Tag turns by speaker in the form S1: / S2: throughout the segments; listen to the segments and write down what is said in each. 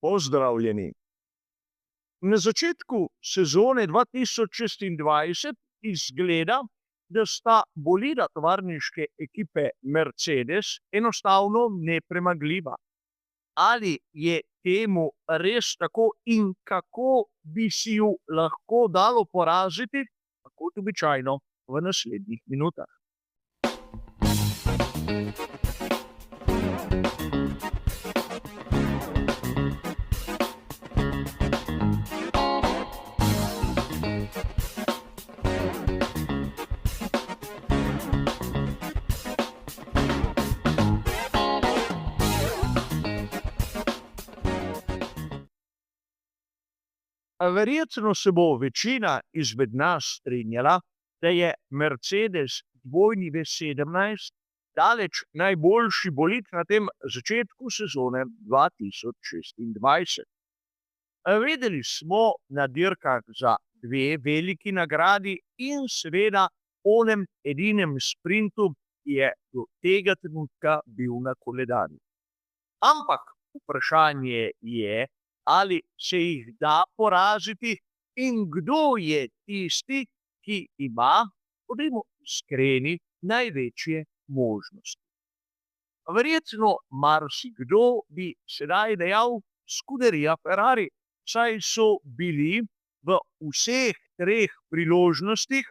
S1: Pozdravljeni. Na začetku sezone 2026 izgleda, da sta bolida tovarniške ekipe Mercedes enostavno nepremagljiva. Ali je temu res tako in kako bi si ju lahko dalo poraziti, kot običajno v naslednjih minutah. Verjetno se bo večina izmed nas strinjala, da je Mercedes dvojni V17 daleč najboljši bolid na tem začetku sezone 2026. Vedeli smo na dirkah za dve veliki nagradi in seveda onem edinem sprintu, ki je do tega trenutka bil na koledarju. Ampak vprašanje je, ali se jih da poraziti in kdo je tisti, ki ima, bodimo iskreni, največje možnosti. Verjetno marsikdo bi sedaj dejal Scuderia Ferrari, saj so bili v vseh treh priložnostih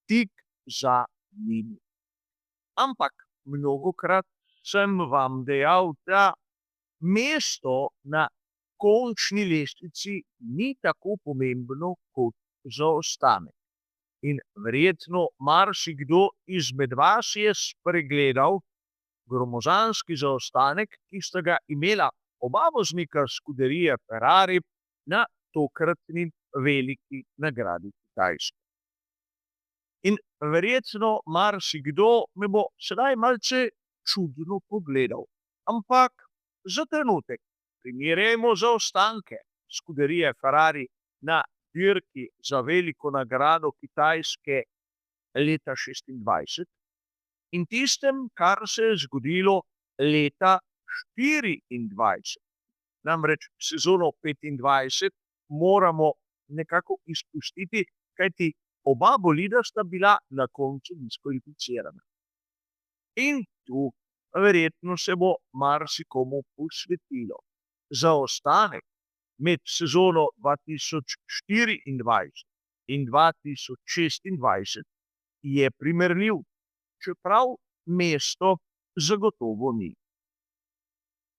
S1: tik za njimi. Ampak mnogokrat sem vam dejal, da mesto na končni lestvici ni tako pomembno kot zaostanek. In verjetno marsikdo izmed vas je spregledal gromozanski zaostanek, ki sta ga imela oba voznika Scuderie Ferrari na tokratni veliki nagradi Kitajske. In verjetno marsikdo me bo sedaj malce čudno pogledal. Ampak za trenutek primerjajmo zaostanke Scuderie Ferrari na dirki za veliko nagrado Kitajske leta 2026 in tistem, kar se je zgodilo leta 2024. Namreč sezono 2025 moramo nekako izpustiti, kajti oba bolida sta bila na koncu diskvalificirana. In tu verjetno se bo marsikomu posvetilo. Zaostanek med sezono 2024 in 2026 je primerljiv, čeprav mesto zagotovo ni.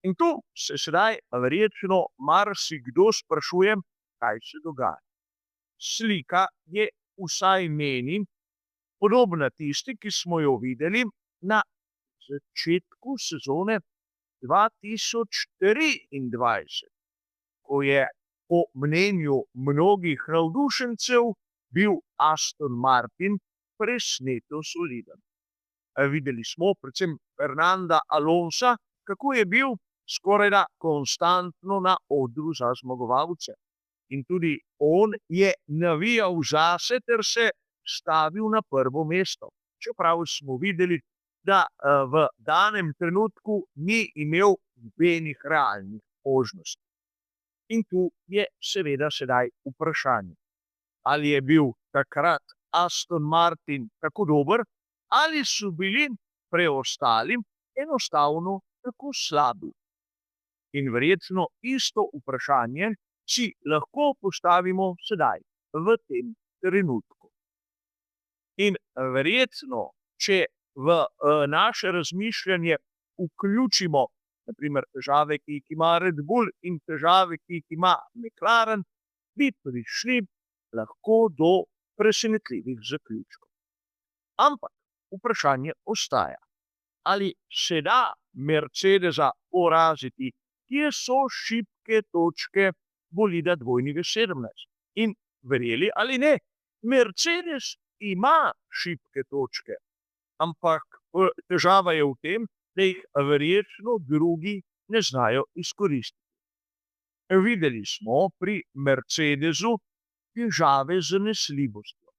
S1: In tu se sedaj verjetno marsikdo sprašuje, kaj se dogaja. Slika je vsaj meni podobna tisti, ki smo jo videli na začetku sezone 2023, ko je po mnenju mnogih navdušencev bil Aston Martin presneto soliden. Videli smo predvsem Fernanda Alonsa, kako je bil skorajda konstantno na odru za zmagovalce. In tudi on je navijal zase ter se stavil na prvo mesto. Čeprav smo videli, da v danem trenutku ni imel nobenih realnih možnosti. In tu je seveda sedaj vprašanje, ali je bil takrat Aston Martin tako dober, ali so bili preostali enostavno tako slabi. In verjetno isto vprašanje si lahko postavimo sedaj, v tem trenutku. In verjetno, če v naše razmišljanje vključimo na primer težave, ki jih ima Red Bull in težave, ki jih ima McLaren, bi prišli lahko do presenetljivih zaključkov. Ampak vprašanje ostaja, ali se da Mercedesa poraziti, kje so šibke točke bolida dvojni V17. In verjeli ali ne, Mercedes ima šibke točke. Ampak težava je v tem, da jih verjetno drugi ne znajo izkoristiti. Videli smo pri Mercedesu težave z nesljivostjo.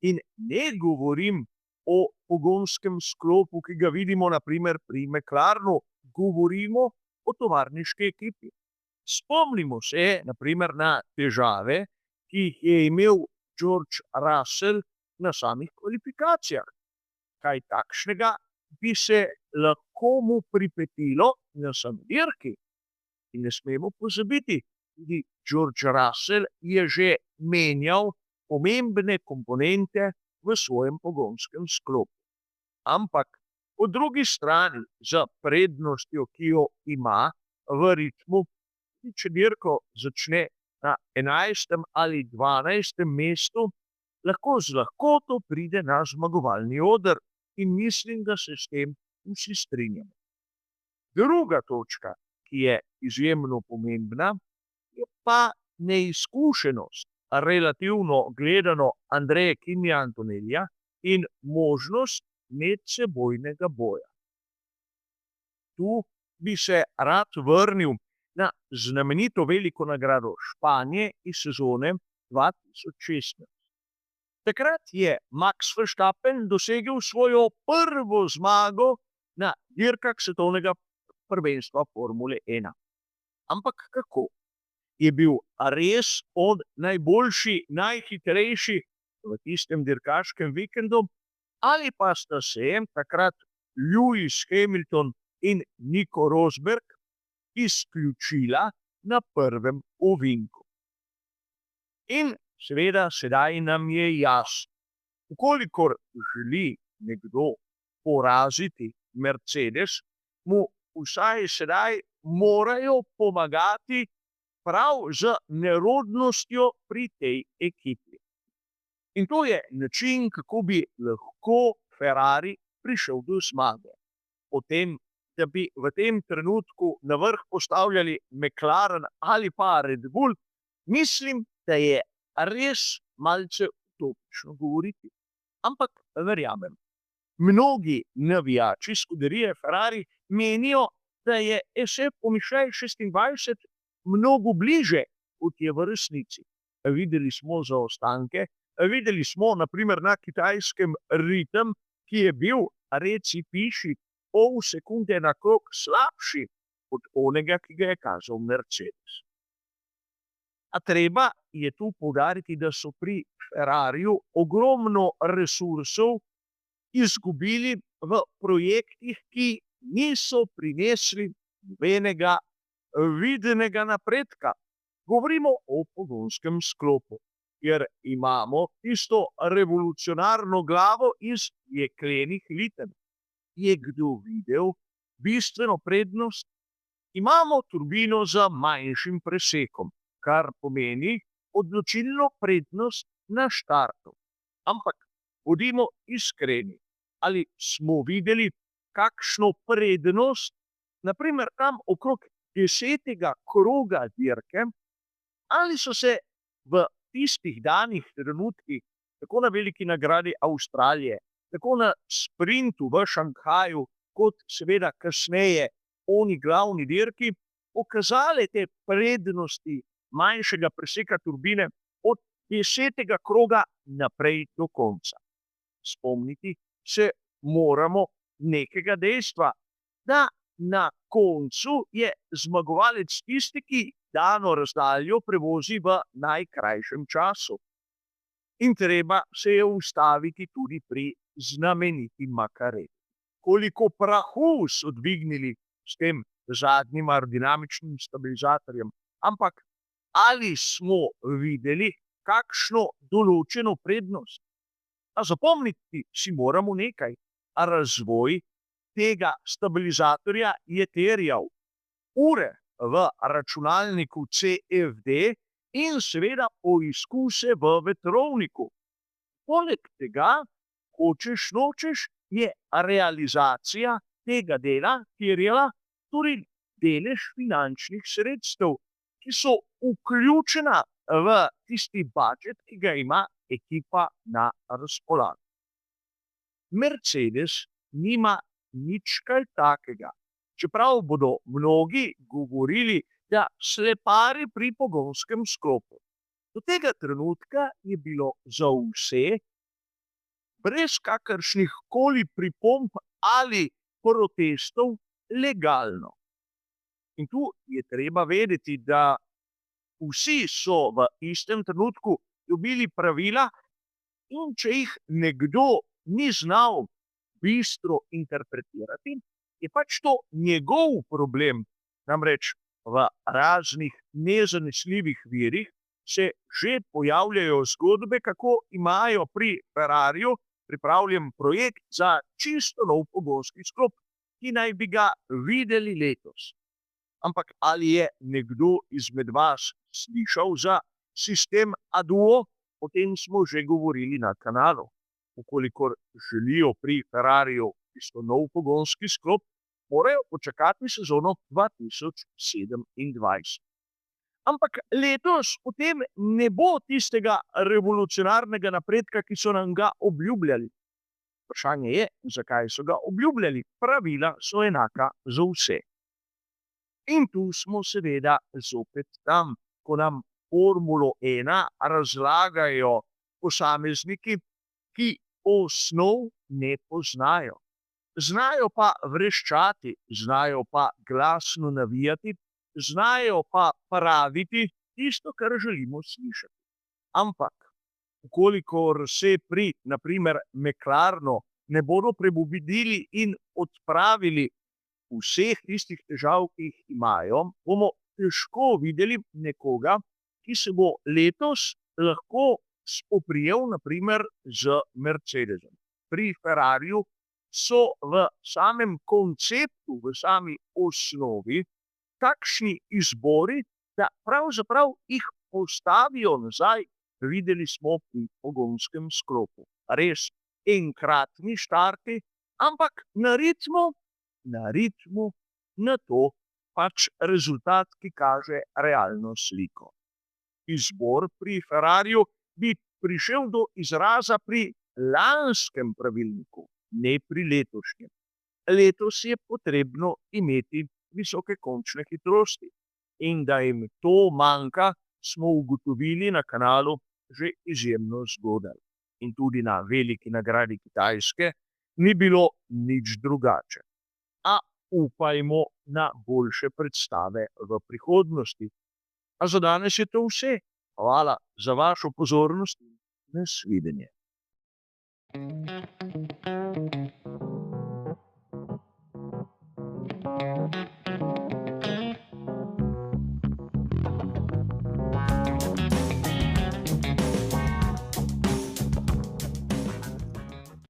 S1: In ne govorim o pogonskem sklopu, ki ga vidimo na primer pri McLarenu, govorimo o tovarniški ekipi. Spomnimo se, na primer, na težave, ki jih je imel George Russell na samih kvalifikacijah. Kaj takšnega bi se lahko mu pripetilo na sami dirki. In ne smemo pozabiti, tudi George Russell je že menjal pomembne komponente v svojem pogonskem sklopu. Ampak po drugi strani, za prednostjo, ki jo ima v ritmu, tudi če dirko začne na 11. ali 12. mestu, lahko z lahkoto pride na zmagovalni oder in mislim, da se s tem vsi strinjamo. Druga točka, ki je izjemno pomembna, je pa neizkušenost, relativno gledano, Andreja Kimija Antonellija in možnost medsebojnega boja. Tu bi se rad vrnil na znamenito veliko nagrado Španije iz sezone 2016. Takrat je Max Verstappen dosegel svojo prvo zmago na dirkah svetovnega prvenstva Formule 1. Ampak kako? Je bil res on najboljši, najhitrejši v tistem dirkaškem vikendu, ali pa sta se takrat Lewis Hamilton in Nico Rosberg izključila na prvem ovinku. In seveda sedaj nam je jasno, v kolikor želi nekdo poraziti Mercedes, mu vsaj sedaj morajo pomagati prav z nerodnostjo pri tej ekipi. In to je način, kako bi lahko Ferrari prišel do zmage. O tem, da bi v tem trenutku na vrh postavljali McLaren ali pa Red Bull, mislim, da je res malce utopično govoriti. Ampak verjamem, mnogi navijači Scuderie Ferrari menijo, da je Pomišljaj 26 mnogo bliže, kot je v resnici. Videli smo zaostanke, videli smo na primer na kitajskem ritem, ki je bil, reci piši, pol sekunde na krog slabši od onega, ki ga je kazal Mercedes. A treba je tu poudariti, da so pri Ferrariju ogromno resursov izgubili v projektih, ki niso prinesli nobenega videnega napredka. Govorimo o pogonskem sklopu, kjer imamo tisto revolucionarno glavo iz jeklenih liten. Je kdo videl bistveno prednost? Imamo turbino z manjšim presekom, kar pomeni odločilno prednost na štartu. Ampak bodimo iskreni, ali smo videli kakšno prednost, na primer tam okrog 10. kroga dirke, ali so se v tistih danih trenutkih, tako na veliki nagradi Avstralije, tako na sprintu v Šanghaju, kot seveda kasneje oni glavni dirki, pokazale te prednosti manjšega preseka turbine od 10. kroga naprej do konca. Spomniti se moramo nekega dejstva, da na koncu je zmagovalec tisti, ki dano razdaljo prevozi v najkrajšem času. In treba se je ustaviti tudi pri znameniti Macareni. Koliko prahu so dvignili s tem zadnjim aerodinamičnim stabilizatorjem, ampak ali smo videli kakšno določeno prednost? A zapomniti si moramo nekaj, a razvoj tega stabilizatorja je terjal ure v računalniku CFD in seveda poizkuse v vetrovniku. Poleg tega, hočeš nočeš, je realizacija tega dela terjala tudi delež finančnih sredstev, ki so vključena v tisti budžet, ki ga ima ekipa na razpolago. Mercedes nima nič kaj takega, čeprav bodo mnogi govorili, da slepari pri pogonskem sklopu. Do tega trenutka je bilo za vse, brez kakršnih koli pripomb ali protestov, legalno. In tu je treba vedeti, da vsi so v istem trenutku dobili pravila, in če jih nekdo ni znal bistro interpretirati, je pač to njegov problem. Namreč v raznih nezanesljivih virih se že pojavljajo zgodbe, kako imajo pri Ferrariju pripravljen projekt za čisto nov pogonski sklop, ki naj bi ga videli letos. Ampak ali je nekdo izmed vas slišal za sistem A-Duo? O tem smo že govorili na kanalu. V kolikor želijo pri Ferrariju čisto nov pogonski sklop, morajo počakati sezono 2027. Ampak letos v tem ne bo tistega revolucionarnega napredka, ki so nam ga obljubljali. Vprašanje je, zakaj so ga obljubljali. Pravila so enaka za vse. In tu smo seveda zopet tam, ko nam Formulo 1 razlagajo posamezniki, ki osnov ne poznajo. Znajo pa vreščati, znajo pa glasno navijati, znajo pa praviti tisto, kar želimo slišati. Ampak, kolikor se pri, na primer, McLarenu ne bodo prebudili in odpravili vseh tistih težav, ki jih imajo, bomo težko videli nekoga, ki se bo letos lahko spoprijel, na primer, z Mercedesom. Pri Ferrariju so v samem konceptu, v sami osnovi, takšni izbori, da pravzaprav jih postavijo nazaj. Videli smo pri pogonskem sklopu. Res enkratni štarti, ampak na ritmu, na to pač rezultat, ki kaže realno sliko. Izbor pri Ferrariju bi prišel do izraza pri lanskem pravilniku, ne pri letošnjem. Letos je potrebno imeti visoke končne hitrosti. In da jim to manjka, smo ugotovili na kanalu že izjemno zgodaj. In tudi na veliki nagradi Kitajske ni bilo nič drugače. A upajmo na boljše predstave v prihodnosti. A za danes je to vse. Hvala za vašo pozornost in nasvidenje.